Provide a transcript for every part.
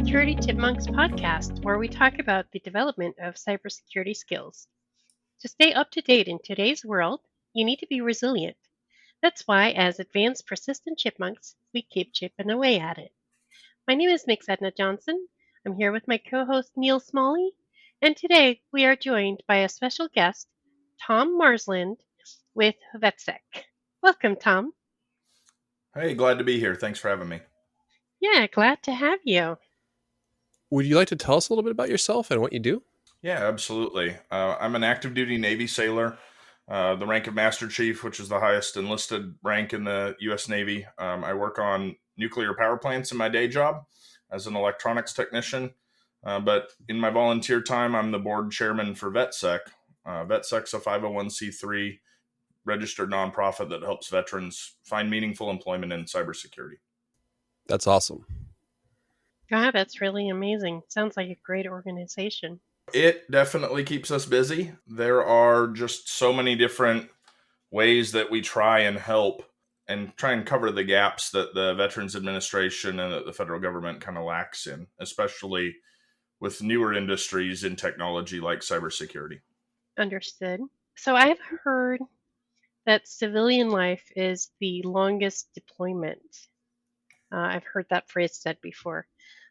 Security Chipmunks podcast, where we talk about the development of cybersecurity skills. To stay up to date in today's world, you need to be resilient. That's why, as Advanced Persistent Chipmunks, we keep chipping away at it. My name is Mix Edna Johnson. I'm here with my co host Neil Smalley, and today we are joined by a special guest, Tom Marsland with VetSec. Welcome, Tom. Hey, glad to be here. Thanks for having me. Yeah, glad to have you. Would you like to tell us a little bit about yourself and what you do? Yeah, absolutely. I'm an active duty Navy sailor, the rank of Master Chief, which is the highest enlisted rank in the U.S. Navy. I work on nuclear power plants in my day job as an electronics technician. But in my volunteer time, I'm the board chairman for VetSec. VetSec's a 501c3 registered nonprofit that helps veterans find meaningful employment in cybersecurity. That's awesome. God, that's really amazing. Sounds like a great organization. It definitely keeps us busy. There are just so many different ways that we try and help and try and cover the gaps that the Veterans Administration and that the federal government kind of lacks in, especially with newer industries in technology like cybersecurity. Understood. So I've heard that civilian life is the longest deployment. I've heard that phrase said before.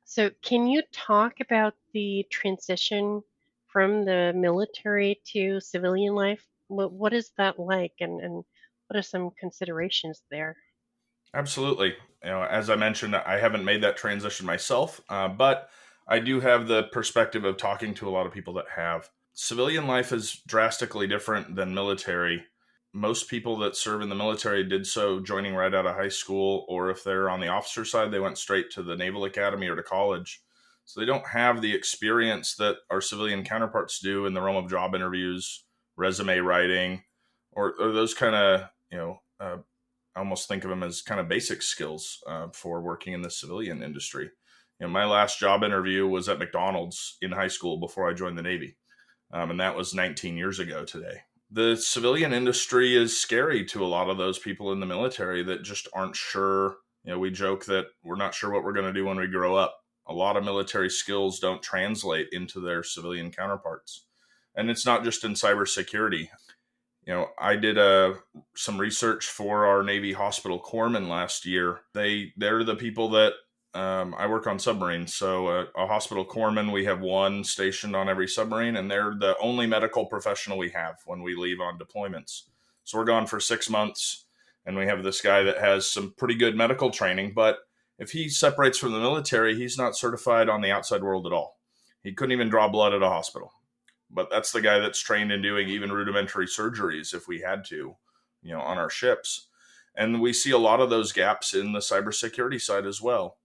So can you talk about the transition from the military to civilian life? What is that like, and what are some considerations there? Absolutely. As I mentioned, I haven't made that transition myself, but I do have the perspective of talking to a lot of people that have. Civilian life is drastically different than military. Most people that serve in the military did so joining right out of high school, or if they're on the officer side, they went straight to the Naval Academy or to college. So they don't have the experience that our civilian counterparts do in the realm of job interviews, resume writing, or those kind of, I almost think of them as kind of basic skills for working in the civilian industry. My last job interview was at McDonald's in high school before I joined the Navy. And that was 19 years ago today. The civilian industry is scary to a lot of those people in the military that just aren't sure. We joke that we're not sure what we're going to do when we grow up. A lot of military skills don't translate into their civilian counterparts. And it's not just in cybersecurity. I did some research for our Navy hospital corpsmen last year. They're the people that I work on submarines. So a hospital corpsman, we have one stationed on every submarine, and they're the only medical professional we have when we leave on deployments. So we're gone for 6 months, and we have this guy that has some pretty good medical training. But if he separates from the military, he's not certified on the outside world at all. He couldn't even draw blood at a hospital. But that's the guy that's trained in doing even rudimentary surgeries if we had to, on our ships. And we see a lot of those gaps in the cybersecurity side as well.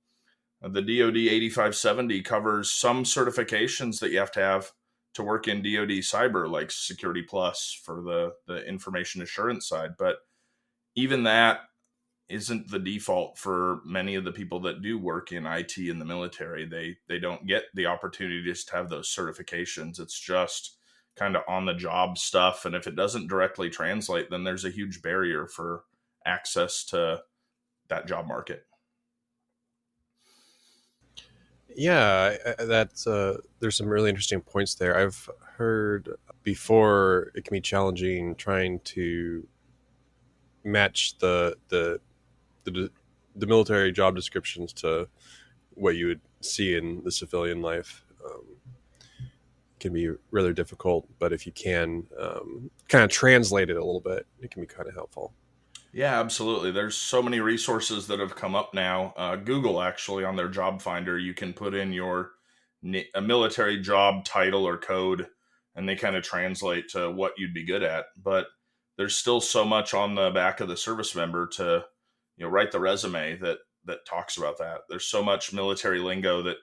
The DoD 8570 covers some certifications that you have to work in DoD cyber, like Security Plus for the information assurance side. But even that isn't the default for many of the people that do work in IT in the military. They don't get the opportunity to just have those certifications. It's just kind of on the job stuff. And if it doesn't directly translate, then there's a huge barrier for access to that job market. Yeah, that's there's some really interesting points there. I've heard before it can be challenging trying to match the military job descriptions to what you would see in the civilian life. It can be rather difficult, but if you can kind of translate it a little bit, it can be kind of helpful. Yeah, absolutely. There's so many resources that have come up now. Google, actually, on their job finder, you can put in your a military job title or code, and they kind of translate to what you'd be good at. But there's still so much on the back of the service member to, write the resume that talks about that. There's so much military lingo that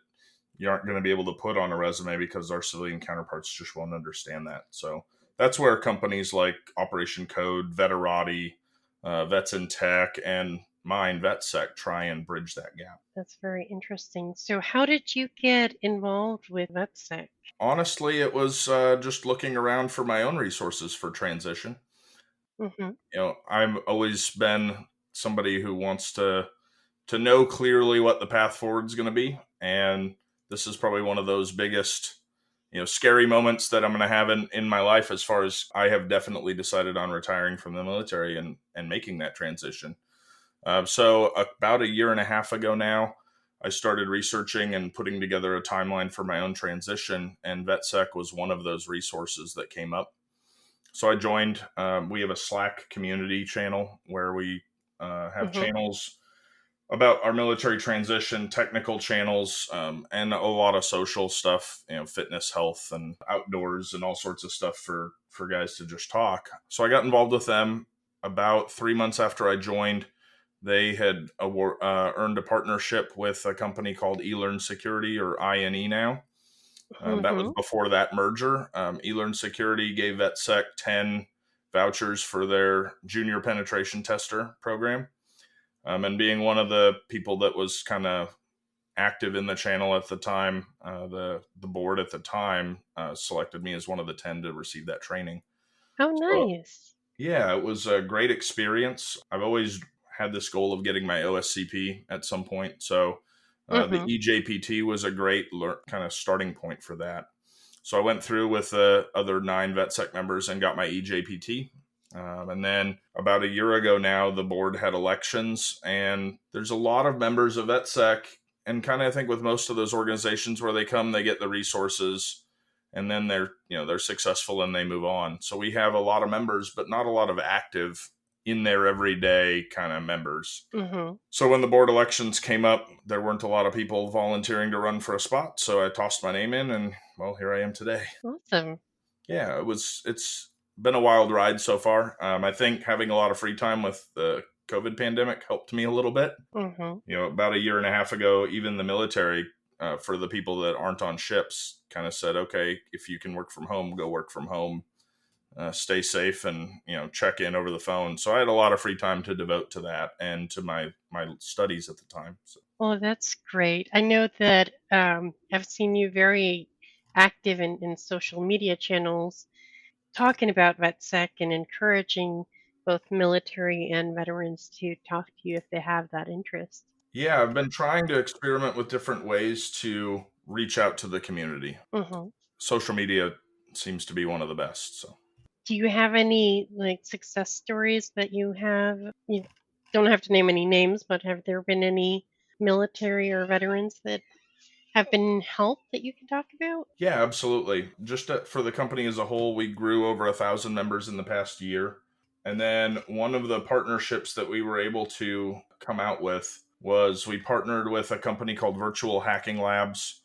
you aren't going to be able to put on a resume because our civilian counterparts just won't understand that. So that's where companies like Operation Code, Veterati, Vets in Tech, and mine, VetSec, try and bridge that gap. That's very interesting. So how did you get involved with VetSec? Honestly, it was just looking around for my own resources for transition. Mm-hmm. I've always been somebody who wants to know clearly what the path forward is going to be. And this is probably one of those biggest, scary moments that I'm going to have in my life, as far as I have definitely decided on retiring from the military and making that transition. So about a year and a half ago now, I started researching and putting together a timeline for my own transition, and VetSec was one of those resources that came up. So I joined. We have a Slack community channel where we have channels about our military transition, technical channels, and a lot of social stuff, fitness, health, and outdoors, and all sorts of stuff for guys to just talk. So I got involved with them about 3 months after I joined. They had earned a partnership with a company called Security, or INE now. That was before that merger. Security gave VetSec 10 vouchers for their junior penetration tester program. And being one of the people that was kind of active in the channel at the time, the board at the time selected me as one of the 10 to receive that training. Oh, nice. So, yeah, it was a great experience. I've always had this goal of getting my OSCP at some point. So the EJPT was a great kind of starting point for that. So I went through with the other 9 VetSec members and got my EJPT. And then about a year ago now, the board had elections, and there's a lot of members of VetSec, and kind of I think with most of those organizations where they come, they get the resources, and then they're successful and they move on. So we have a lot of members, but not a lot of active in there everyday kind of members. So when the board elections came up, there weren't a lot of people volunteering to run for a spot. So I tossed my name in, and well, here I am today. Awesome. Yeah, it's been a wild ride so far. I think having a lot of free time with the COVID pandemic helped me a little bit. About a year and a half ago, even the military, for the people that aren't on ships, kind of said, okay, if you can work from home, go work from home. Stay safe, and check in over the phone. So I had a lot of free time to devote to that and to my studies at the time. So. Well, that's great. I know that I've seen you very active in social media channels talking about VetSec and encouraging both military and veterans to talk to you if they have that interest. Yeah, I've been trying to experiment with different ways to reach out to the community. Social media seems to be one of the best. So. Do you have any success stories that you have? You don't have to name any names, but have there been any military or veterans that have been helped that you can talk about? Yeah, absolutely. Just for the company as a whole, we grew over 1,000 members in the past year. And then one of the partnerships that we were able to come out with was we partnered with a company called Virtual Hacking Labs.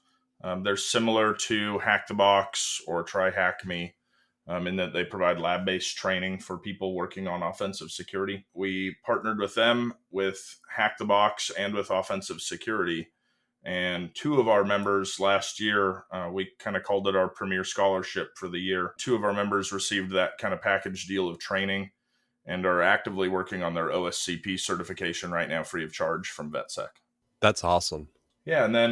They're similar to Hack the Box or Try Hack Me, in that they provide lab-based training for people working on offensive security. We partnered with them with Hack the Box and with Offensive Security. And 2 of our members last year, we kind of called it our premier scholarship for the year. 2 of our members received that kind of package deal of training and are actively working on their OSCP certification right now, free of charge from VetSec. That's awesome. Yeah, and then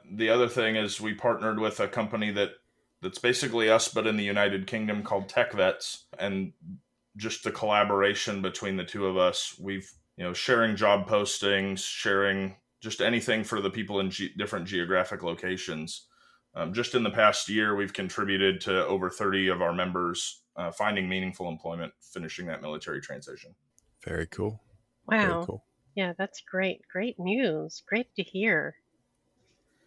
the other thing is we partnered with a company that's basically us, but in the United Kingdom, called TechVets. And just the collaboration between the 2 of us, we've, sharing job postings, sharing just anything for the people in different geographic locations. Just in the past year, we've contributed to over 30 of our members finding meaningful employment, finishing that military transition. Very cool. Wow. Very cool. Yeah, that's great. Great news. Great to hear.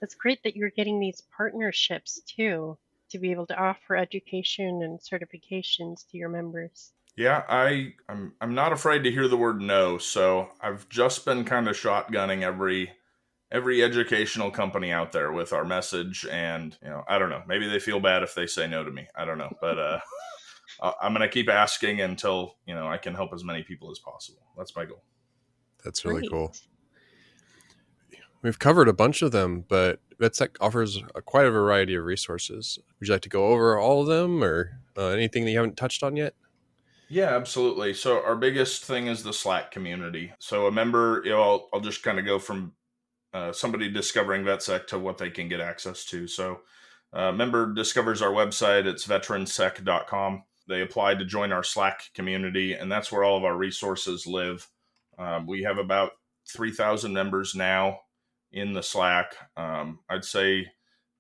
It's great that you're getting these partnerships too, to be able to offer education and certifications to your members. Yeah, I'm not afraid to hear the word no. So I've just been kind of shotgunning every educational company out there with our message, and I don't know, maybe they feel bad if they say no to me. I don't know, but I'm gonna keep asking until I can help as many people as possible. That's my goal. That's really cool. We've covered a bunch of them, but VetSec offers quite a variety of resources. Would you like to go over all of them, or anything that you haven't touched on yet? Yeah, absolutely. So our biggest thing is the Slack community. So a member, I'll just kind of go from somebody discovering VetSec to what they can get access to. So a member discovers our website. It's veteransec.com. They apply to join our Slack community, and that's where all of our resources live. We have about 3,000 members now in the Slack. I'd say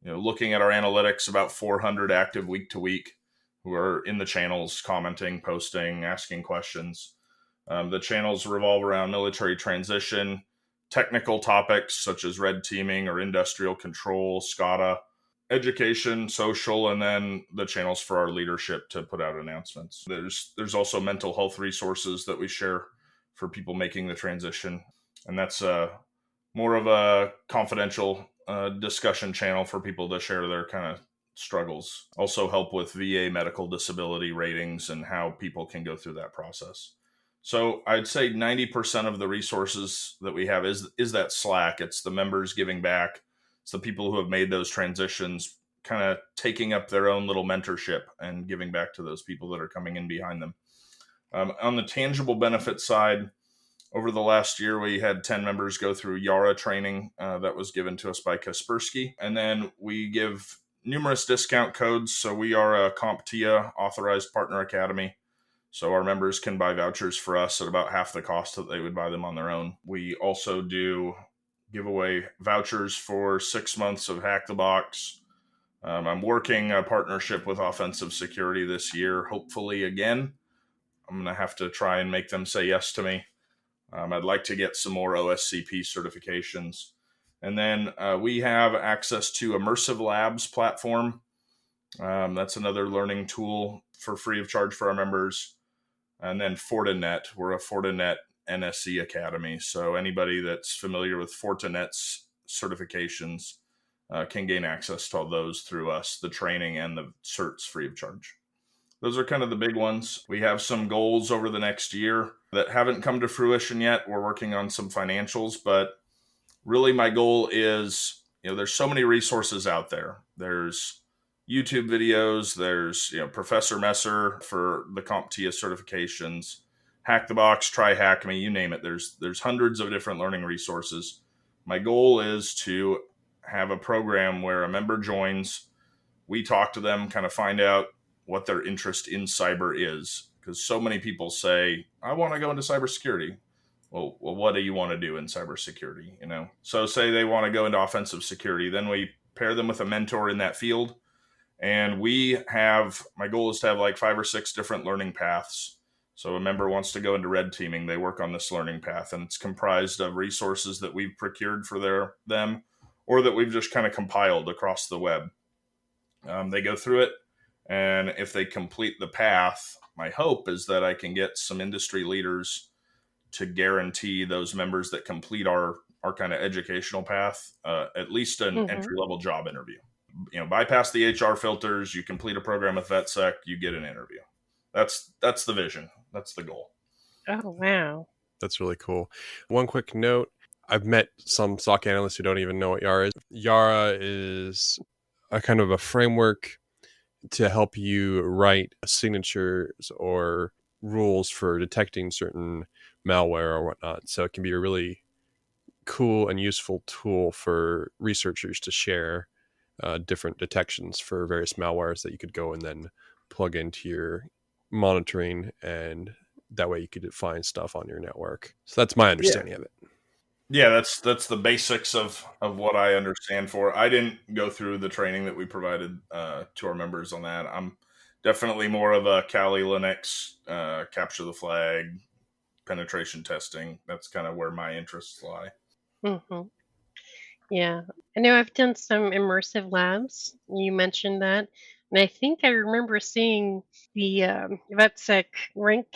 looking at our analytics, about 400 active week to week who are in the channels, commenting, posting, asking questions. The channels revolve around military transition, technical topics such as red teaming or industrial control, SCADA, education, social, and then the channels for our leadership to put out announcements. There's also mental health resources that we share for people making the transition, and that's more of a confidential discussion channel for people to share their kind of struggles. Also help with VA medical disability ratings and how people can go through that process. So I'd say 90% of the resources that we have is that Slack. It's the members giving back. It's the people who have made those transitions, kind of taking up their own little mentorship and giving back to those people that are coming in behind them. On the tangible benefit side, over the last year, we had 10 members go through Yara training that was given to us by Kaspersky. And then we give numerous discount codes. So we are a CompTIA authorized partner academy. So our members can buy vouchers for us at about half the cost that they would buy them on their own. We also do give away vouchers for 6 months of Hack the Box. I'm working a partnership with Offensive Security this year, hopefully again. I'm going to have to try and make them say yes to me. I'd like to get some more OSCP certifications. And then we have access to Immersive Labs platform. That's another learning tool for free of charge for our members. And then Fortinet, we're a Fortinet NSE Academy. So anybody that's familiar with Fortinet's certifications can gain access to all those through us, the training and the certs free of charge. Those are kind of the big ones. We have some goals over the next year that haven't come to fruition yet. We're working on some financials, but really my goal is, there's so many resources out there. There's YouTube videos, there's, Professor Messer for the CompTIA certifications, Hack the Box, Try Hack Me, you name it. There's hundreds of different learning resources. My goal is to have a program where a member joins, we talk to them, kind of find out what their interest in cyber is. Because so many people say, I want to go into cybersecurity. Well, what do you want to do in cybersecurity? So say they want to go into offensive security, then we pair them with a mentor in that field. And my goal is to have like 5 or 6 different learning paths. So a member wants to go into red teaming, they work on this learning path, and it's comprised of resources that we've procured for them, or that we've just kind of compiled across the web. They go through it, and if they complete the path, my hope is that I can get some industry leaders to guarantee those members that complete our kind of educational path, at least an entry-level job interview. Bypass the HR filters, you complete a program with VetSec, you get an interview. That's the vision. That's the goal. Oh, wow. That's really cool. One quick note. I've met some SOC analysts who don't even know what Yara is. Yara is a kind of a framework to help you write signatures or rules for detecting certain malware or whatnot. So it can be a really cool and useful tool for researchers to share different detections for various malwares that you could go and then plug into your monitoring, and that way you could find stuff on your network. So that's my understanding of it. Yeah, that's the basics of what I understand for. I didn't go through the training that we provided to our members on that. I'm definitely more of a Kali Linux, capture the flag, penetration testing. That's kind of where my interests lie. Mm-hmm. Yeah. I know I've done some immersive labs. You mentioned that. And I think I remember seeing the VetSec rank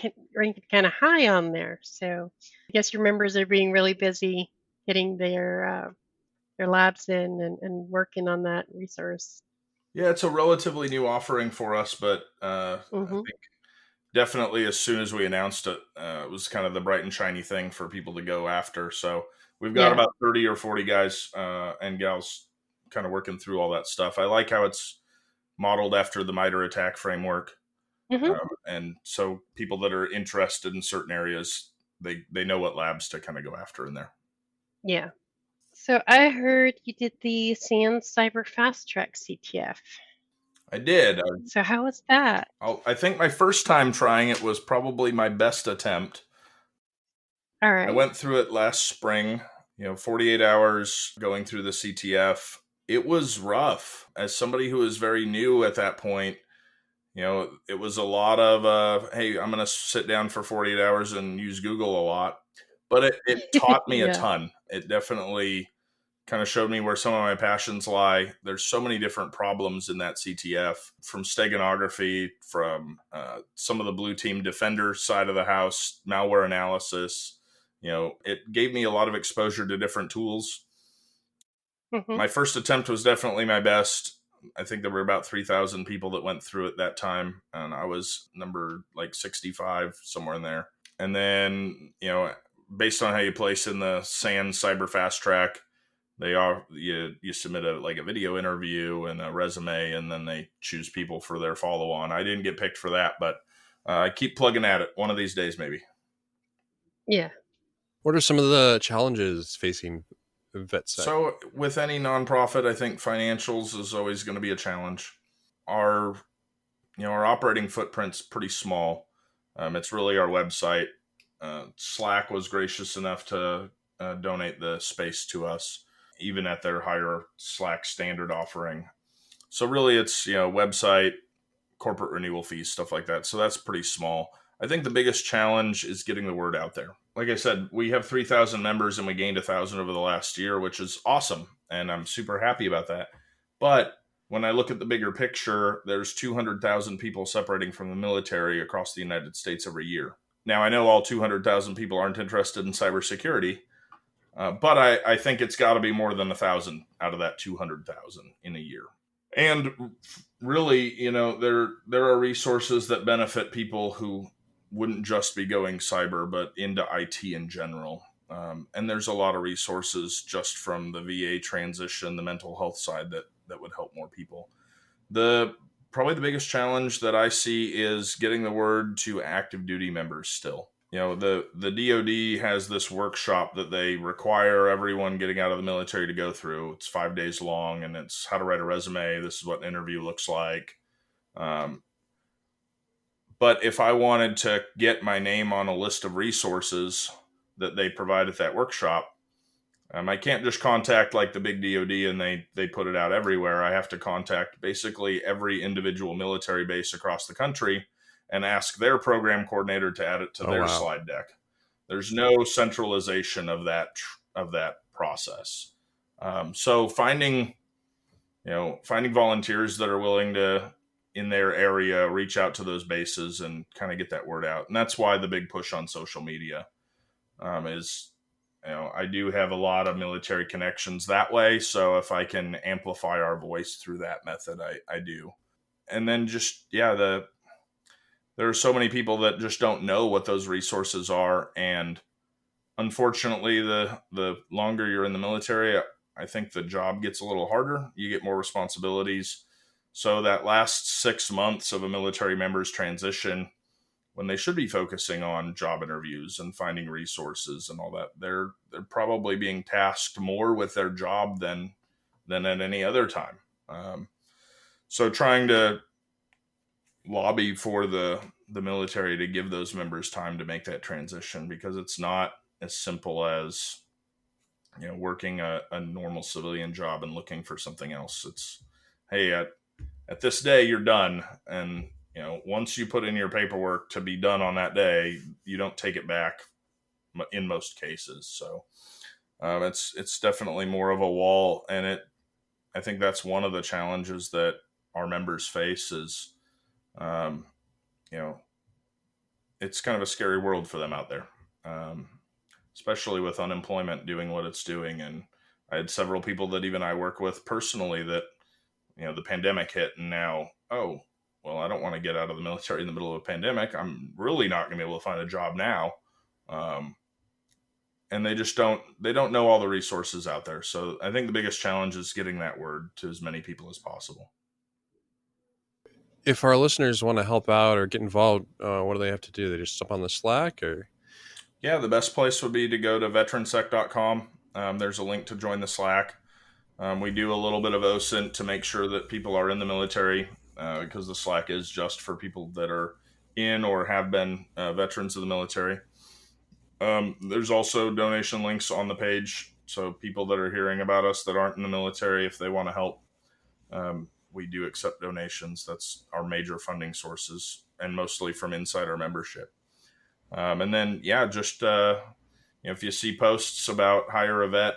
kind of high on there. So I guess your members are being really busy getting their labs in and working on that resource. Yeah, it's a relatively new offering for us, but I think definitely as soon as we announced it, it was kind of the bright and shiny thing for people to go after. So we've got about 30 or 40 guys and gals kind of working through all that stuff. I like how it's modeled after the MITRE ATT&CK framework. And so people that are interested in certain areas, they know what labs to kind of go after in there. Yeah. So I heard you did the SANS Cyber Fast Track CTF. I did. So how was that? I think my first time trying it was probably my best attempt. All right. I went through it last spring, 48 hours going through the CTF. It was rough. As somebody who was very new at that point, it was a lot of, hey, I'm going to sit down for 48 hours and use Google a lot. But it taught me a Yeah. ton. It definitely kind of showed me where some of my passions lie. There's so many different problems in that CTF, from steganography, from some of the blue team defender side of the house, malware analysis. It gave me a lot of exposure to different tools. Hmm. My first attempt was definitely my best. I think there were about 3,000 people that went through it that time, and I was number like 65, somewhere in there. And then, based on how you place in the SANS Cyber Fast Track, you submit a video interview and a resume, and then they choose people for their follow on. I didn't get picked for that, but I keep plugging at it. One of these days, maybe. Yeah. What are some of the challenges facing VetSec? So with any nonprofit, I think financials is always going to be a challenge. Our operating footprint's pretty small. It's really our website. Slack was gracious enough to donate the space to us, even at their higher Slack standard offering. So really it's, website, corporate renewal fees, stuff like that. So that's pretty small. I think the biggest challenge is getting the word out there. Like I said, we have 3,000 members and we gained 1,000 over the last year, which is awesome. And I'm super happy about that. But when I look at the bigger picture, there's 200,000 people separating from the military across the United States every year. Now, I know all 200,000 people aren't interested in cybersecurity, but I think it's got to be more than 1,000 out of that 200,000 in a year. And really, there are resources that benefit people who wouldn't just be going cyber, but into IT in general. And there's a lot of resources just from the VA transition, the mental health side that would help more people. Probably the biggest challenge that I see is getting the word to active duty members still. The DoD has this workshop that they require everyone getting out of the military to go through. It's 5 days long, and it's how to write a resume. This is what an interview looks like. But if I wanted to get my name on a list of resources that they provide at that workshop, I can't just contact like the big DoD and they put it out everywhere. I have to contact basically every individual military base across the country and ask their program coordinator to add it to their slide deck. There's no centralization of that process. So finding volunteers that are willing to, in their area, reach out to those bases and kind of get that word out. And that's why the big push on social media is, I do have a lot of military connections that way. So if I can amplify our voice through that method, I do. And then just, there are so many people that just don't know what those resources are. And unfortunately, the longer you're in the military, I think the job gets a little harder. You get more responsibilities. So that last 6 months of a military member's transition, when they should be focusing on job interviews and finding resources and all that, they're probably being tasked more with their job than at any other time. So trying to lobby for the military to give those members time to make that transition, because it's not as simple as working a normal civilian job and looking for something else. It's, hey, at this day you're done, and once you put in your paperwork to be done on that day, you don't take it back in most cases. So it's definitely more of a wall, and I think that's one of the challenges that our members face is it's kind of a scary world for them out there, especially with unemployment doing what it's doing. And I had several people that even I work with personally that the pandemic hit, and now, I don't want to get out of the military in the middle of a pandemic. I'm really not going to be able to find a job now. And they don't know all the resources out there. So I think the biggest challenge is getting that word to as many people as possible. If our listeners want to help out or get involved, what do they have to do? They just jump on the Slack, or? Yeah, the best place would be to go to veteransec.com. There's a link to join the Slack. We do a little bit of OSINT to make sure that people are in the military, because the Slack is just for people that are in or have been veterans of the military. There's also donation links on the page So people that are hearing about us that aren't in the military, if they want to help, we do accept donations. That's our major funding sources, and mostly from inside our membership. And then, just if you see posts about hire a vet,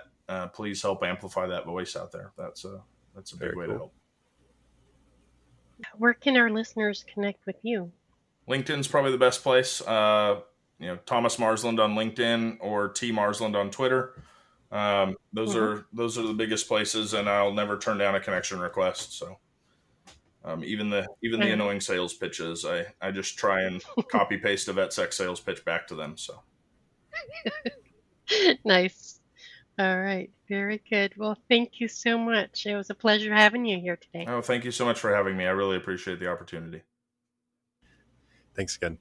please help amplify that voice out there. That's a big way to help. Where can our listeners connect with you? LinkedIn's probably the best place. Thomas Marsland on LinkedIn or T Marsland on Twitter. Those are the biggest places, and I'll never turn down a connection request. So even the annoying sales pitches, I just try and copy paste a VetSec sales pitch back to them. So nice. All right. Very good. Well, thank you so much. It was a pleasure having you here today. Oh, thank you so much for having me. I really appreciate the opportunity. Thanks again.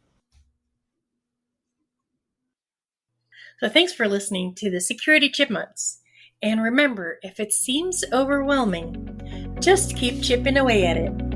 So thanks for listening to the Security Chipmunks. And remember, if it seems overwhelming, just keep chipping away at it.